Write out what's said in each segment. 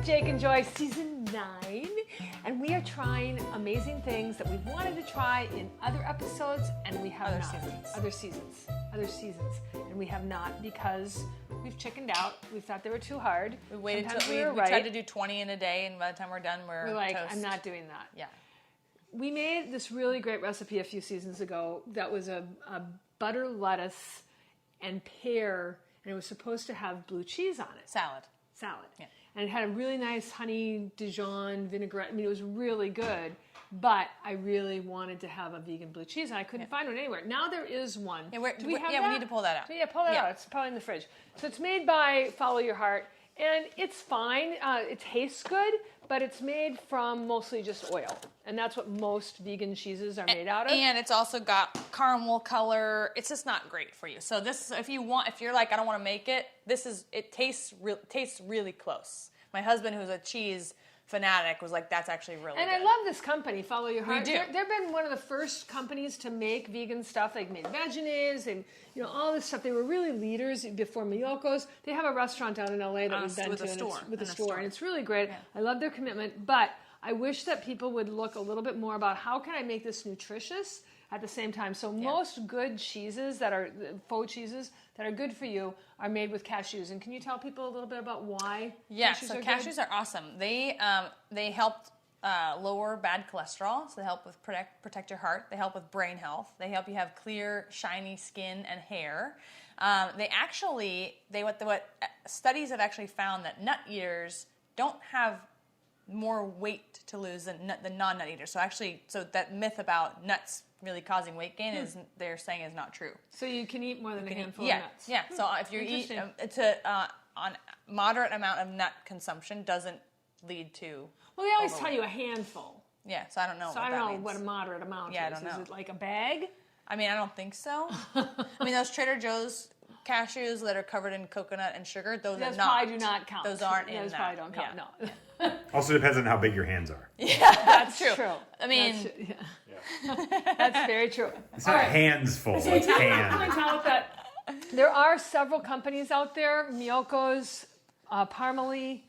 with Jake and Joy, season 9, and we are trying amazing things that we've wanted to try in other episodes, and we have other seasons, and we have not because we've chickened out. We thought they were too hard. We waited until we tried to do 20 in a day, and by the time we're done, we're like, toast. I'm not doing that. Yeah. We made this really great recipe a few seasons ago that was a butter lettuce and pear, and it was supposed to have blue cheese on it. Salad. Yeah. And it had a really nice honey Dijon vinaigrette. I mean, it was really good, but I really wanted to have a vegan blue cheese, and I couldn't find one anywhere. Now there is one. Yeah, we need to pull that out. So pull that out. It's probably in the fridge. So it's made by Follow Your Heart, and it's fine. It tastes good, but it's made from mostly just oil, and that's what most vegan cheeses are made out of. And it's also got caramel color. It's just not great for you. So this, if you're like, I don't want to make it, it tastes really close. My husband, who's a cheese fanatic, was like, that's actually really good. And I love this company, Follow Your Heart. We do. They've been one of the first companies to make vegan stuff. They made veggies and all this stuff. They were really leaders before Miyoko's. They have a restaurant down in LA that we've been to. With a store. And it's really great. Yeah. I love their commitment, but I wish that people would look a little bit more about how can I make this nutritious at the same time. So most good cheeses that are faux cheeses that are good for you are made with cashews. And can you tell people a little bit about why? Yeah, cashews are awesome. They help lower bad cholesterol. So they help with protect your heart. They help with brain health. They help you have clear, shiny skin and hair. What studies have actually found that nut eaters don't have more weight to lose than non-nut eaters. So that myth about nuts really causing weight gain they're saying is not true. So you can eat more than a handful of nuts. Yeah. So if you eat on moderate amount of nut consumption doesn't lead to. Well, they always tell you a handful. Yeah. So I don't know. So I don't know what a moderate amount is. I don't know. Is it like a bag? I mean, I don't think so. I mean, those Trader Joe's cashews that are covered in coconut and sugar, those probably do not count. Those aren't in that. Those probably don't count. Yeah. No. Also depends on how big your hands are. Yeah, that's true. I mean, that's very true. It's not hands full. It's hands. Point out that there are several companies out there: Miyoko's, Parmalee,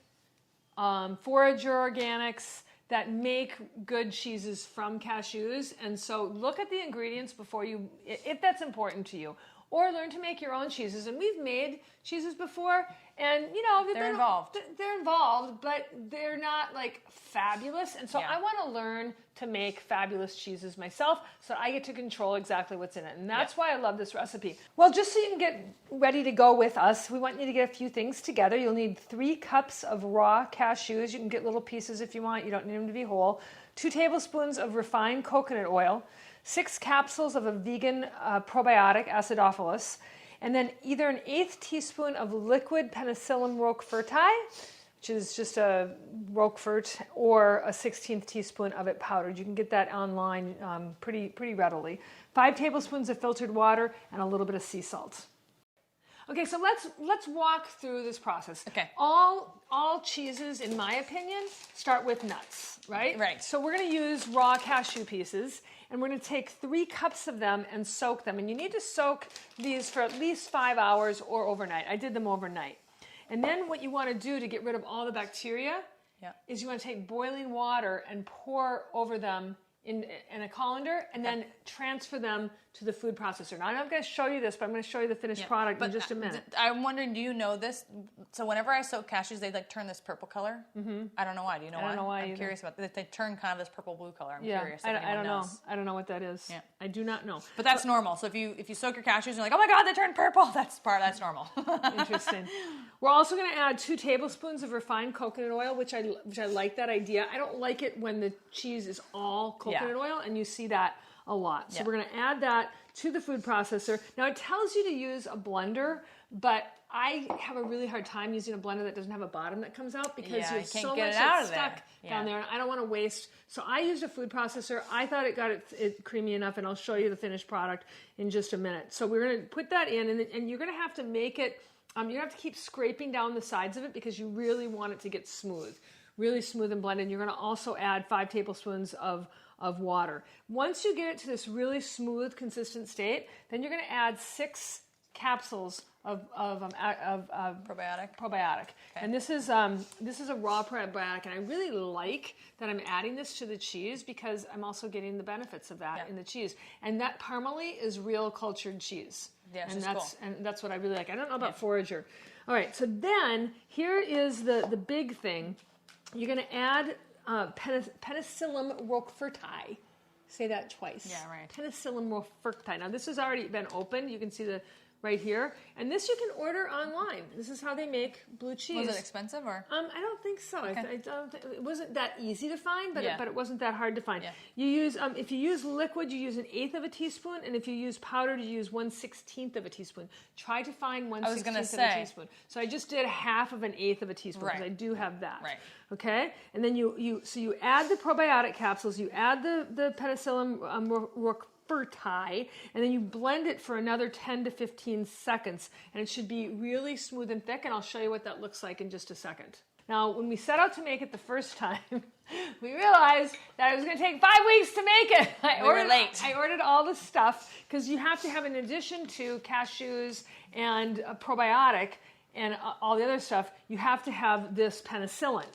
Forager Organics, that make good cheeses from cashews. And so look at the ingredients before you, if that's important to you. Or learn to make your own cheeses. And we've made cheeses before, and they're involved. They're involved, but they're not like fabulous. And so I want to learn to make fabulous cheeses myself, so I get to control exactly what's in it. And that's why I love this recipe. Well, just so you can get ready to go with us, we want you to get a few things together. You'll need 3 cups of raw cashews. You can get little pieces if you want. You don't need them to be whole. 2 tablespoons of refined coconut oil. 6 capsules of a vegan probiotic acidophilus, and then either an 1/8 teaspoon of liquid Penicillium Roqueforti, which is just a Roquefort, or a 1/16 teaspoon of it powdered. You can get that online pretty readily. 5 tablespoons of filtered water and a little bit of sea salt. Okay, so let's walk through this process. Okay. All cheeses, in my opinion, start with nuts, right? Right. So we're going to use raw cashew pieces, and we're going to take 3 cups of them and soak them. And you need to soak these for at least 5 hours or overnight. I did them overnight. And then what you want to do to get rid of all the bacteria is you want to take boiling water and pour over them in a colander, and then transfer them to the food processor. Now, I'm not going to show you this, but I'm going to show you the finished product in just a minute. I'm wondering, do you know this? So whenever I soak cashews, they turn this purple color. Mm-hmm. I don't know why. Do you know why? I don't know why. I'm curious about that. They turn kind of this purple-blue color. I'm curious. I don't know. I don't know what that is. Yeah. I do not know. But that's normal. So if you soak your cashews and you're like, oh my God, they turned purple, that's normal. Interesting. We're also going to add 2 tablespoons of refined coconut oil, which I like that idea. I don't like it when the cheese is all coconut oil, and you see that a lot. So we're going to add that to the food processor. Now, it tells you to use a blender, but I have a really hard time using a blender that doesn't have a bottom that comes out, because you have so much that's stuck down there, and I don't want to waste. So I used a food processor. I thought it got it creamy enough, and I'll show you the finished product in just a minute. So we're going to put that in, and you're going to have to make it, you're going to have to keep scraping down the sides of it, because you really want it to get smooth, really smooth and blended. You're going to also add 5 tablespoons of water. Once you get it to this really smooth, consistent state, then you're going to add 6 capsules of Probiotic. probiotic. Okay. And this is a raw probiotic, and I really like that I'm adding this to the cheese because I'm also getting the benefits of that in the cheese. And that Parmalee is real cultured cheese. Yeah, and cool. And that's what I really like. I don't know about forager. All right, so then here is the big thing. You're going to add Penicillium Roqueforti. Say that twice. Yeah, right. Penicillium Roqueforti. Now this has already been opened. You can see the right here, and this you can order online. This is how they make blue cheese. Was it expensive or? I don't think so. Okay. I don't. It wasn't that easy to find, but Yeah. it wasn't that hard to find. Yeah. You use if you use liquid, you use 1/8 of a teaspoon, and if you use powdered, you use 1/16 of a teaspoon. Try to find 1/16 of a teaspoon. So I just did 1/2 of an 1/8 of a teaspoon because I do have that. Right. Okay, and then you add the probiotic capsules, you add the Penicillium Roqueforti, and then you blend it for another 10 to 15 seconds, and it should be really smooth and thick, and I'll show you what that looks like in just a second. Now, when we set out to make it the first time, we realized that it was going to take 5 weeks to make it. We were late. I ordered all the stuff because you have to have, in addition to cashews and a probiotic and all the other stuff, you have to have this penicillin.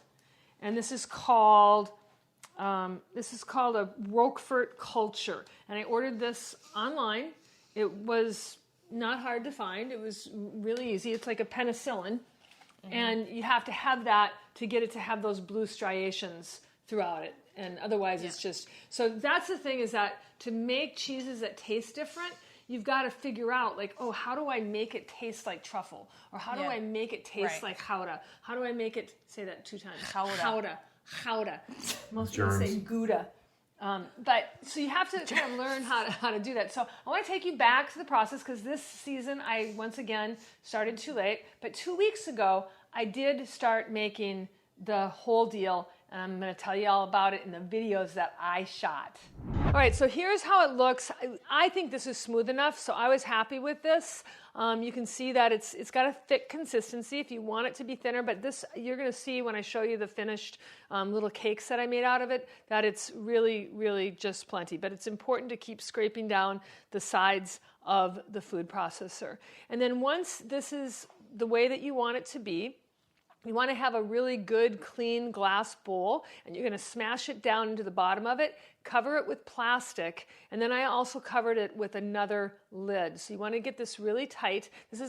And this is called a Roquefort culture. And I ordered this online. It was not hard to find. It was really easy. It's like a penicillin. And you have to have that to get it to have those blue striations throughout it. And otherwise it's just... So that's the thing, is that to make cheeses that taste different, you've got to figure out, like, oh, how do I make it taste like truffle? Or how do I make it taste like chowder? How do I make it... Say that 2 times. Chowder. Most people say Gouda. But so you have to kind of learn how to do that. So I want to take you back to the process because this season I once again started too late. But 2 weeks ago I did start making the whole deal, and I'm going to tell you all about it in the videos that I shot. All right, so here's how it looks. I think this is smooth enough, so I was happy with this. You can see that it's got a thick consistency if you want it to be thinner, but this, you're going to see when I show you the finished little cakes that I made out of it, that it's really, really just plenty. But it's important to keep scraping down the sides of the food processor. And then once this is the way that you want it to be, you want to have a really good, clean glass bowl, and you're going to smash it down into the bottom of it, cover it with plastic, and then I also covered it with another lid. So you want to get this really tight. It's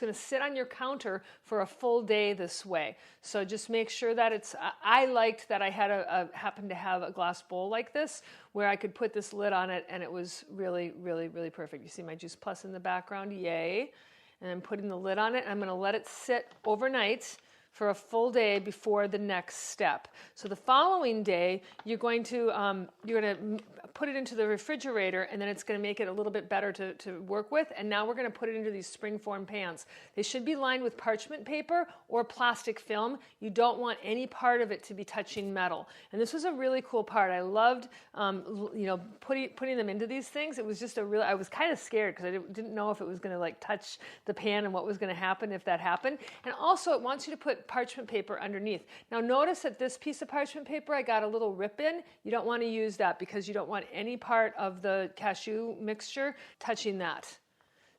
going to sit on your counter for a full day this way. So just make sure that I liked that I had happened to have a glass bowl like this, where I could put this lid on it, and it was really, really, really perfect. You see my Juice Plus in the background, yay. And I'm putting the lid on it. I'm going to let it sit overnight for a full day before the next step. So the following day, you're going to put it into the refrigerator, and then it's going to make it a little bit better to work with. And now we're going to put it into these springform pans. They should be lined with parchment paper or plastic film. You don't want any part of it to be touching metal. And this was a really cool part. I loved, putting them into these things. It was just I was kind of scared because I didn't know if it was going to like touch the pan and what was going to happen if that happened. And also, it wants you to put parchment paper underneath. Now notice that this piece of parchment paper, I got a little rip in. You don't want to use that because you don't want any part of the cashew mixture touching that.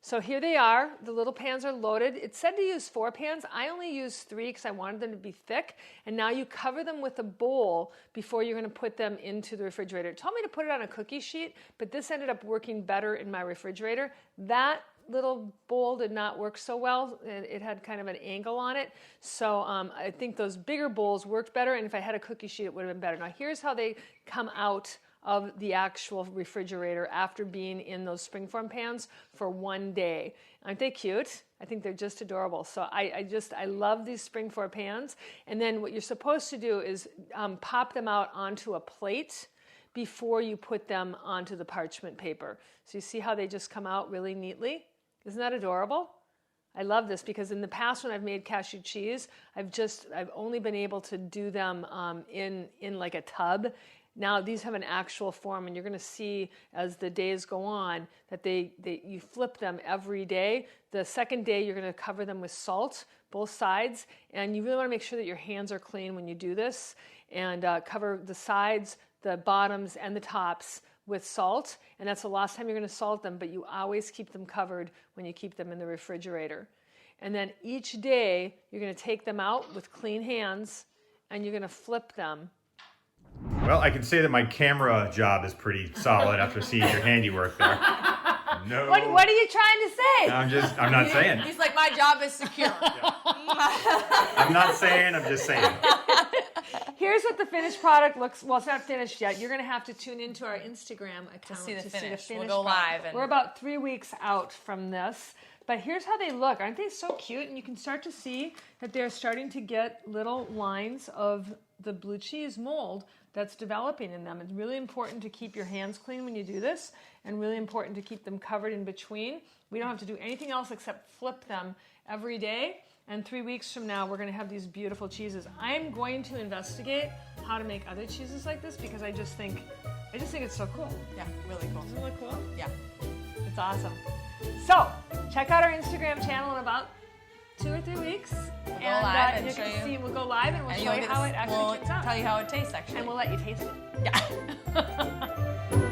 So here they are. The little pans are loaded. It said to use 4 pans. I only used 3 because I wanted them to be thick. And now you cover them with a bowl before you're going to put them into the refrigerator. It told me to put it on a cookie sheet, but this ended up working better in my refrigerator. That little bowl did not work so well. It had kind of an angle on it. So I think those bigger bowls worked better, and if I had a cookie sheet, it would have been better. Now here's how they come out of the actual refrigerator after being in those springform pans for 1 day. Aren't they cute? I think they're just adorable. So I love these springform pans. And then what you're supposed to do is pop them out onto a plate before you put them onto the parchment paper. So you see how they just come out really neatly? Isn't that adorable? I love this because in the past when I've made cashew cheese, I've only been able to do them in like a tub. Now these have an actual form, and you're going to see as the days go on that you flip them every day. The second day you're going to cover them with salt, both sides, and you really want to make sure that your hands are clean when you do this, and cover the sides, the bottoms, and the tops with salt, and that's the last time you're going to salt them, but you always keep them covered when you keep them in the refrigerator. And then each day, you're going to take them out with clean hands, and you're going to flip them. Well, I can say that my camera job is pretty solid after seeing your handiwork there. No. What are you trying to say? I'm not saying. He's like, my job is secure. I'm not saying, I'm just saying. Here's what the finished product looks. Well, it's not finished yet. You're going to have to tune into our Instagram account To see the see finish. the We'll finished go product. live. And... We're about 3 weeks out from this. But here's how they look. Aren't they so cute? And you can start to see that they're starting to get little lines of the blue cheese mold that's developing in them. It's really important to keep your hands clean when you do this, and really important to keep them covered in between. We don't have to do anything else except flip them every day. And 3 weeks from now, we're going to have these beautiful cheeses. I'm going to investigate how to make other cheeses like this because I just think it's so cool. Yeah, really cool. Isn't it really cool? Yeah. It's awesome. So, check out our Instagram channel in about 2 or 3 weeks. We'll go live and you show can you. see, we'll go live and we'll show you how it actually We'll turns out. tell you how it tastes, actually. And we'll let you taste it. Yeah.